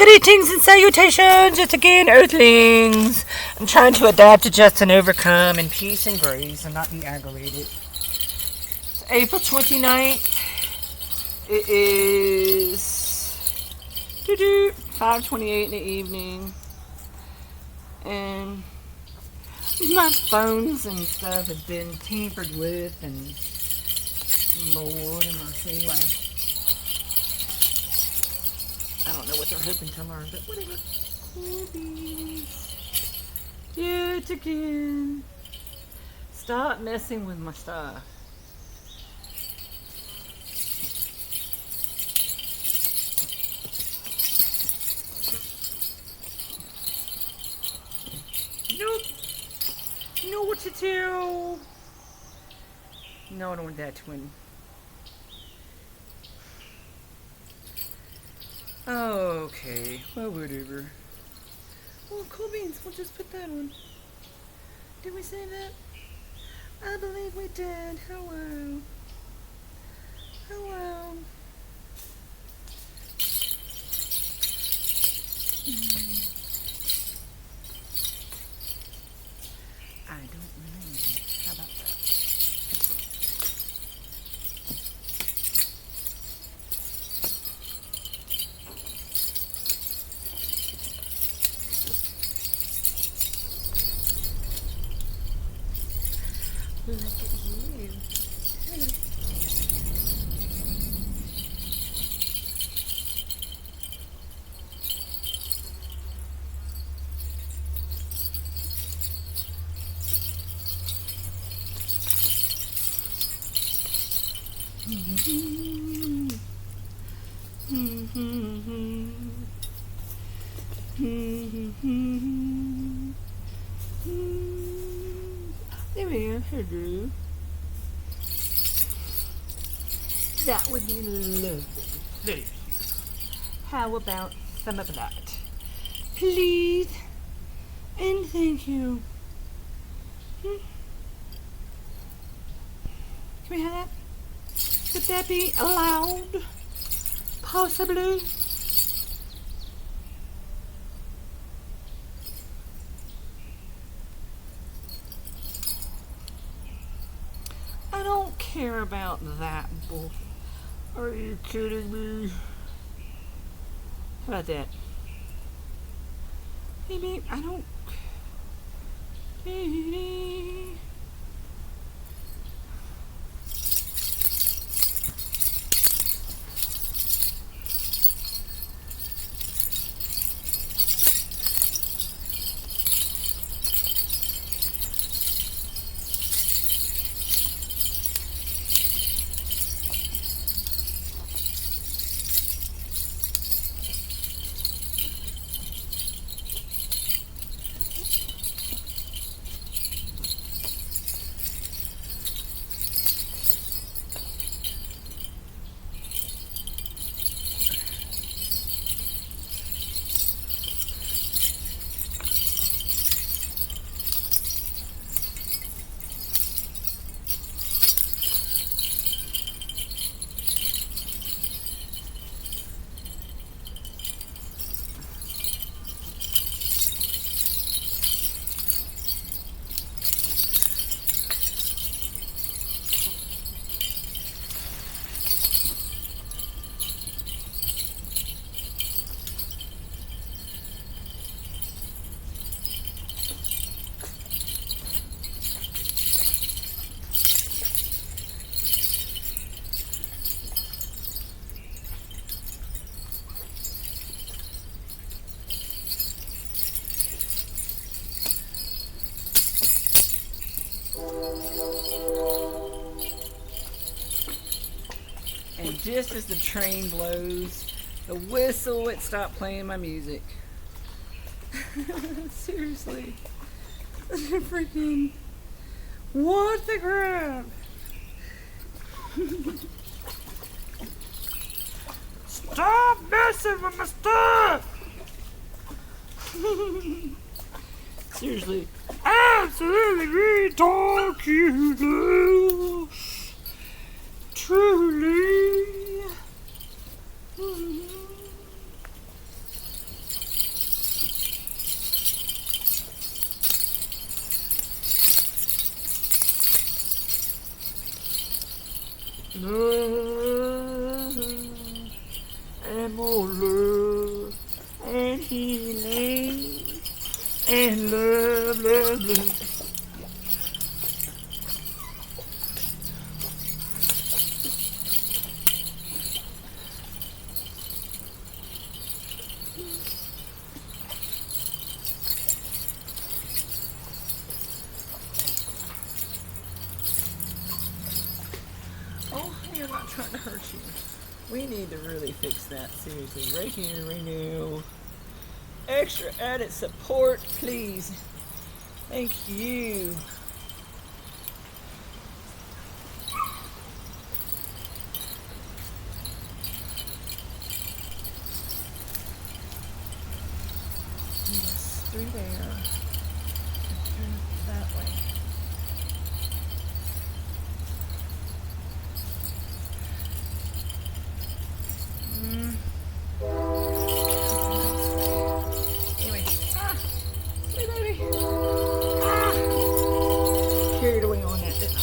Greetings and salutations, it's again Earthlings. I'm trying to adapt, adjust, and overcome in peace and grace and not be aggravated. It's April 29th. It is 5:28 in the evening. And my phones and stuff have been tampered with, and Lord and mercy, anyway. I don't know what they're hoping to learn, but whatever. Yet again. Stop messing with my stuff. Nope. You know what to do. No, I don't want that twin. Okay, well, whatever. Well, cool beans, we'll just put that on. Did we say that? I believe we did. Hello. Hello. I don't know. How about that? Look at you. Hello. There we are. Hello. That would be lovely. Very beautiful. How about some of that? Please and thank you. Can we have that? Would that be allowed? Possibly. I don't care about that bull. Are you kidding me? How about that? Hey babe, I don't... And just as the train blows the whistle, it stopped playing my music. Seriously. Freaking... What the crap? Stop messing with my stuff! Seriously. Absolutely ridiculous. Truly. healing and love, love, love. Oh, honey, I'm not trying to hurt you. We need to really fix that, seriously. Right here, right now. Extra added support, please. Thank you. Yes, through there. Through that way. Anyway. Hey, baby. Carried away on that, didn't I?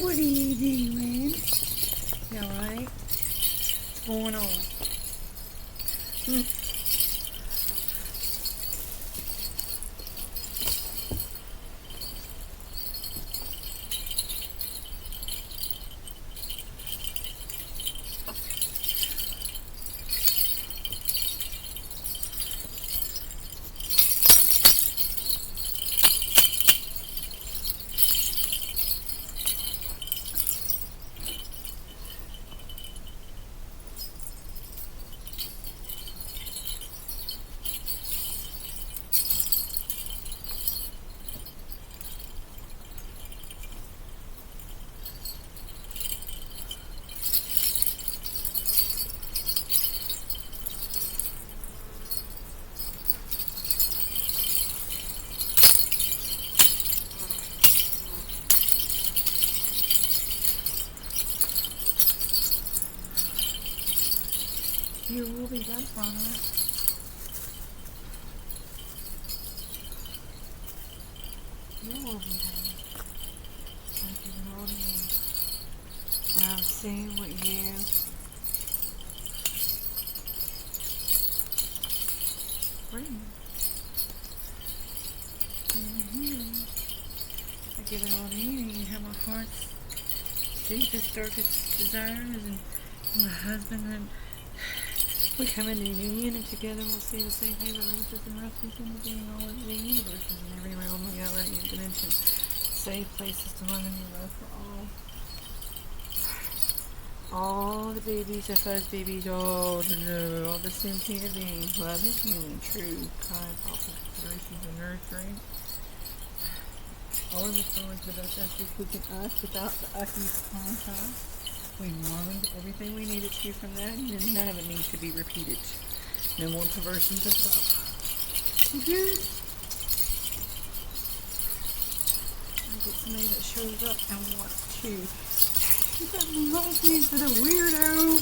What are you doing? You alright? What's going on? You will be done, Father. You will be done. Thank you, Lord. And I've seen what you bring. I give it all to you. You have my heart's deepest, darkest desires, and my husband, and we come into union, and together we'll see the same favorite races and refuge in being all of the universes in every realm, reality, and dimension. Safe places to learn and love for all the babies, the fuzz babies, all the sentient beings, loving, healing, true, kind, thoughtful considerations and nurturing. All of us are the best answers we can ask without the ucky contact. We learned everything we needed to from that, and none of it needs to be repeated. No more perversions of love. Good. I get somebody that shows up and wants to. That reminds me for the weirdo.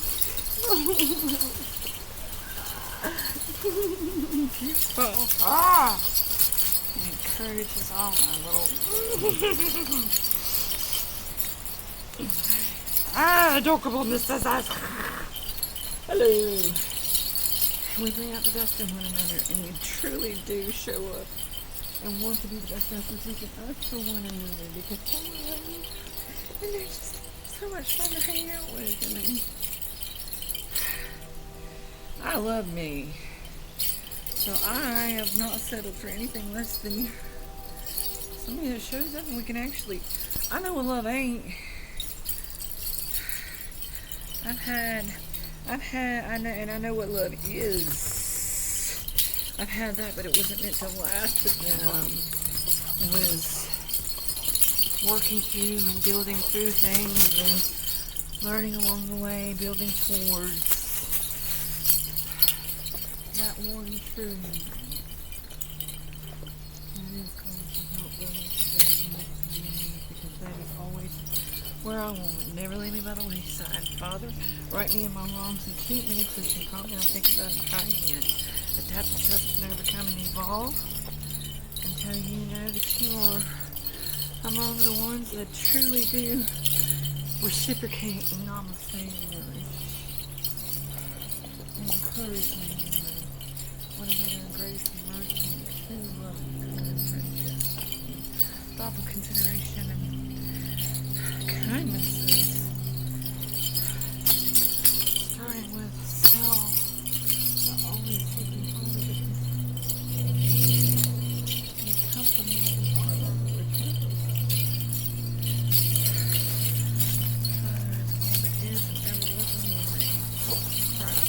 It encourages all my little. Adorable Mrs. Hello. We bring out the best in one another, and we truly do show up and want to be the best vessels we can ask for one another, because and they're just so much fun to hang out with. I mean, I love me, so I have not settled for anything less than somebody that shows up and we can actually. I know what love ain't. I know what love is. I've had that, but it wasn't meant to last. It was working through and building through things and learning along the way, building towards that one true. And it is going to help those that need to be made, because that is always where I want it. Never leave me by the wayside. Father, write me in my wrongs and keep me, twist and calm down, think about it and try again. Adapt, adjust, and overcome and evolve until you know that you are among the ones that truly do reciprocate and namaste and encourage me in one another in grace and mercy and true love and friendship, thoughtful consideration and kindness, starting with self, but always seeking only the come from love and heart love repentance. All that is and ever was and will remain. Proud.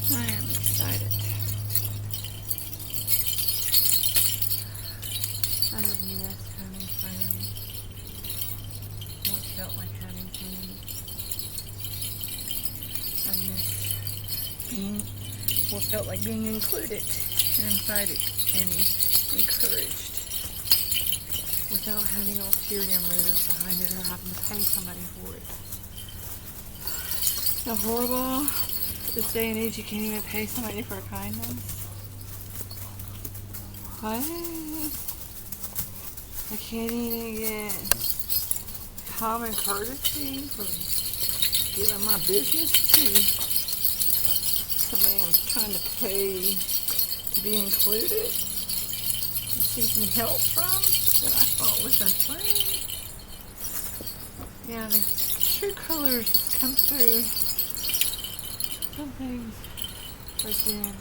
I am excited. I have missed having friends. What felt like having friends. I missed being what felt like being included. and invited and encouraged without having ulterior motives behind it or having to pay somebody for it. Isn't that horrible? This day and age, you can't even pay somebody for a kindness. What? I can't even get common courtesy from giving my business to somebody I'm trying to pay to be included and seeking help from that I thought was their friend. Yeah, the true colors just come through. Some things again.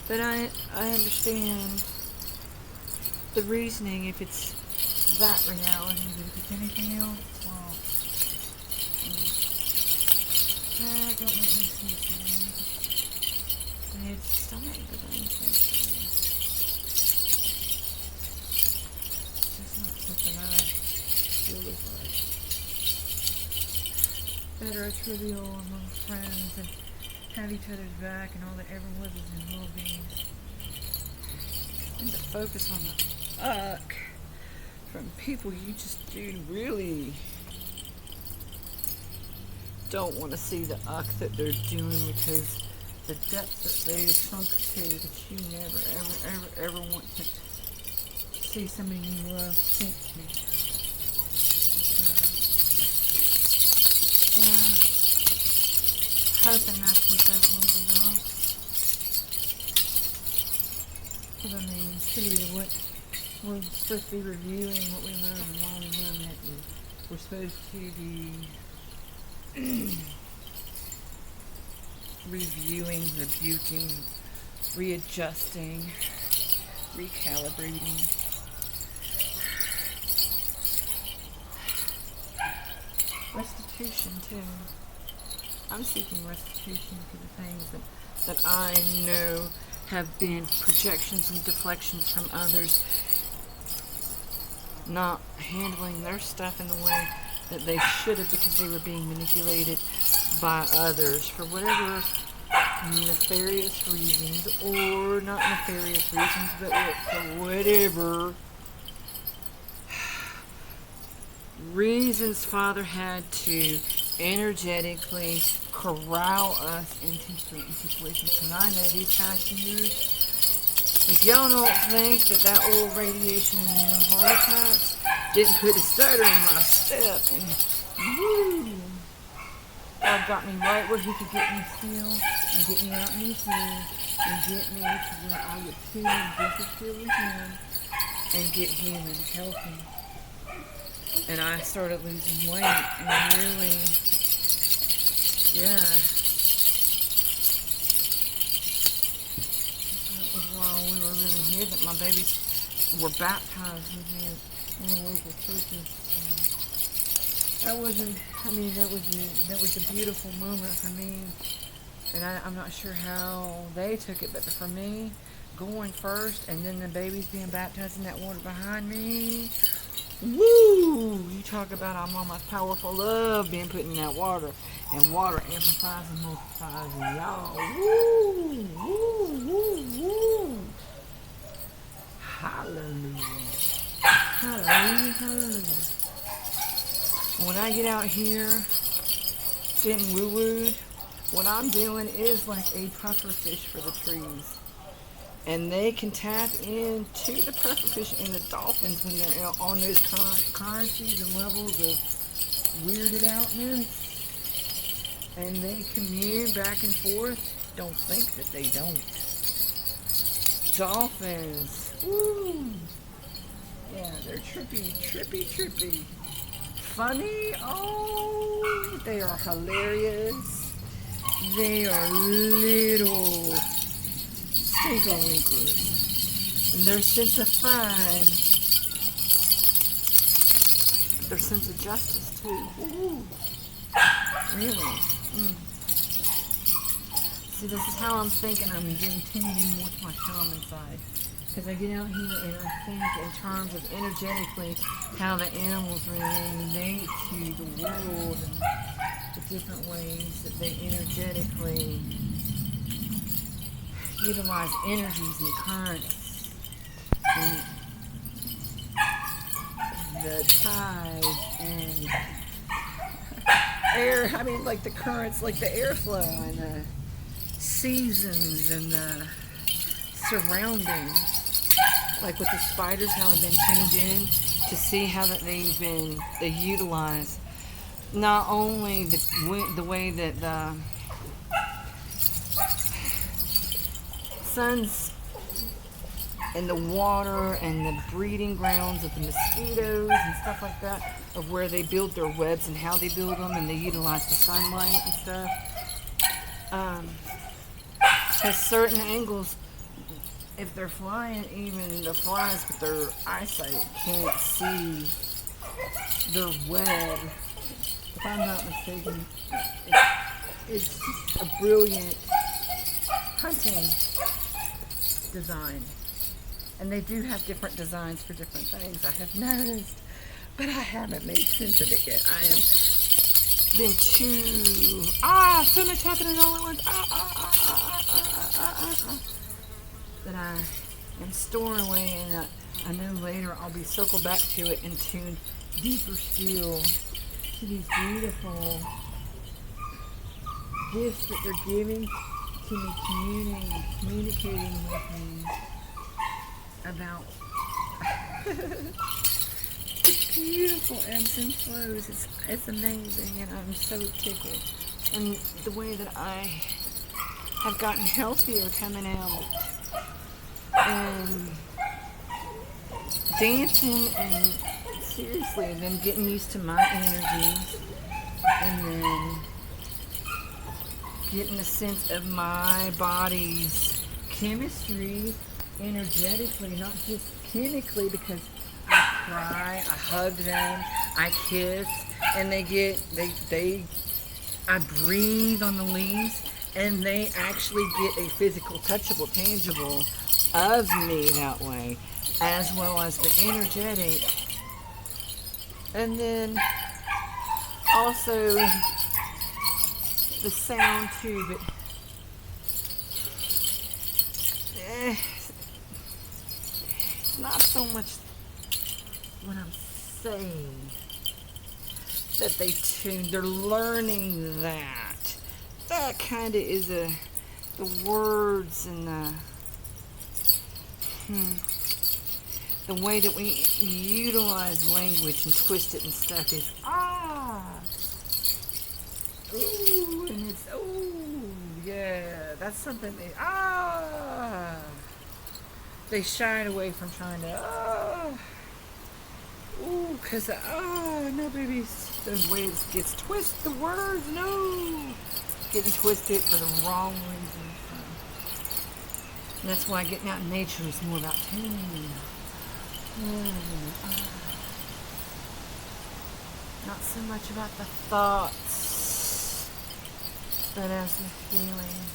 But I understand the reasoning if it's that reality, but if it's anything else, well, that don't make any sense to me. It still makes any sense to me. It's just not something I feel is like. Better a trivial among friends and have each other's back and all that ever was is in well-being. And to focus on the uck from people you just really don't want to see the uck that they're doing, because the depths that they've sunk to that you never ever want to see somebody you love sink to. Hoping that's what that was about. Because I mean, truly, what we're supposed to be reviewing what we learned and why we learned it, and we're supposed to be reviewing, rebuking, readjusting, recalibrating. Restitution too. I'm seeking restitution for the things that I know have been projections and deflections from others, not handling their stuff in the way that they should have because they were being manipulated by others for whatever nefarious reasons, or not nefarious reasons, but for whatever reasons Father had to energetically corral us into certain situations. And I know these past years, if y'all don't think that old radiation and them heart attacks didn't put a stutter in my step, and woo, God got me right where He could get me still and get me out in these woods and get me to where I would tune and disappear with Him and get Him and help Him. And I started losing weight and really, yeah. That was while we were living here that my babies were baptized with me in the local churches. That was a beautiful moment for me. And I'm not sure how they took it, but for me, going first and then the babies being baptized in that water behind me, woo! You talk about our mama's powerful love being put in that water, and water amplifies and multiplies, and y'all, woo, woo, woo, woo! Hallelujah, hallelujah, hallelujah! When I get out here getting woo-wooed, what I'm doing is like a puffer fish for the trees. And they can tap into the pufferfish and the dolphins when they're on those currencies and levels of weirded outness. And they commune back and forth. Don't think that they don't. Dolphins. Woo! Yeah, they're trippy. Funny. Oh, they are hilarious. They are little winkers, and their sense of fun, their sense of justice too. Ooh. Really? See, this is how I'm thinking. I'm getting tuned in more to my shaman side, because I get out here and I think in terms of energetically how the animals relate to the world and the different ways that they energetically utilize energies and currents and the tide and air. I mean, like the currents, like the airflow and the seasons and the surroundings. Like with the spiders, how I've been tuned in to see how that they utilize not only the way that the sun's and the water and the breeding grounds of the mosquitoes and stuff like that, of where they build their webs and how they build them, and they utilize the sunlight and stuff. At certain angles, if they're flying, even the flies with their eyesight can't see their web. If I'm not mistaken, it's just a brilliant hunting design. And they do have different designs for different things, I have noticed, but I haven't made sense of it yet. I am been too, so much happening all at once, that I am storing away, and I know later I'll be circled back to it and tuned deeper still to these beautiful gifts that they're giving to me, communicating with me about the beautiful ebbs and flows. It's amazing, and I'm so tickled. And the way that I have gotten healthier coming out and dancing, and seriously, then getting used to my energies, and then getting a sense of my body's chemistry energetically, not just chemically, because I cry, I hug them, I kiss, and I breathe on the leaves, and they actually get a physical, touchable, tangible of me that way, as well as the energetic. And then also the sound too, but it's not so much what I'm saying that they're learning that. That kind of is the words and the way that we utilize language and twist it and stuff is ooh, and it's yeah, that's something they shied away from trying to because no, baby, the way it gets twisted, the words, no, getting twisted for the wrong reasons. And that's why getting out in nature is more about tuning. Not so much about the thoughts, but as the feelings,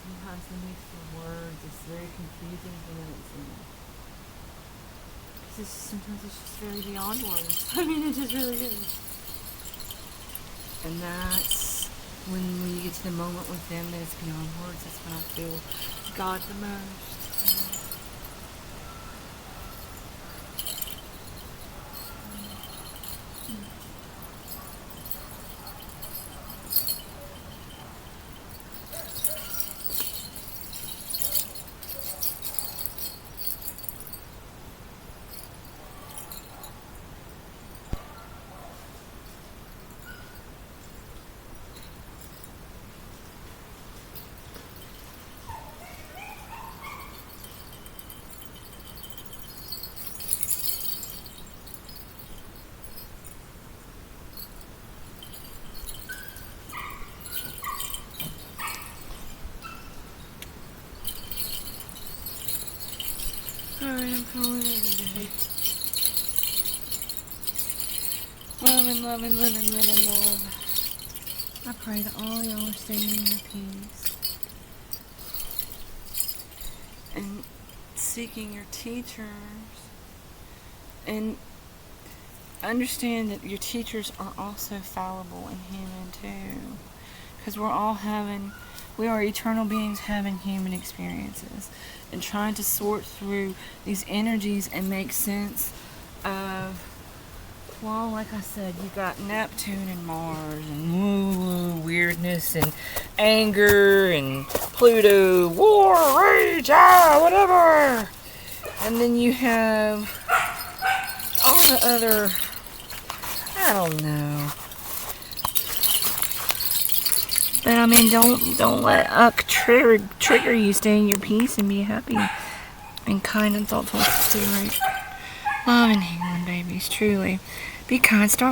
Sometimes the mix of words is very confusing for them, it seems. Sometimes it's just very beyond words. I mean, it just really is. And that's when we get to the moment with them that it's beyond words. That's when I feel God the most. Alright, I'm calling it a day. Love. I pray that all y'all are staying in your peace. and seeking your teachers. And understand that your teachers are also fallible and human too. Because we are eternal beings having human experiences. And trying to sort through these energies and make sense of, well, like I said, you got Neptune and Mars and woo weirdness and anger and Pluto, war, rage, whatever. And then you have all the other, I don't know. But I mean, don't let Uck trigger you. Stay in your peace and be happy and kind and thoughtful. Stay right. Love and healing, babies. Truly, be kind. Start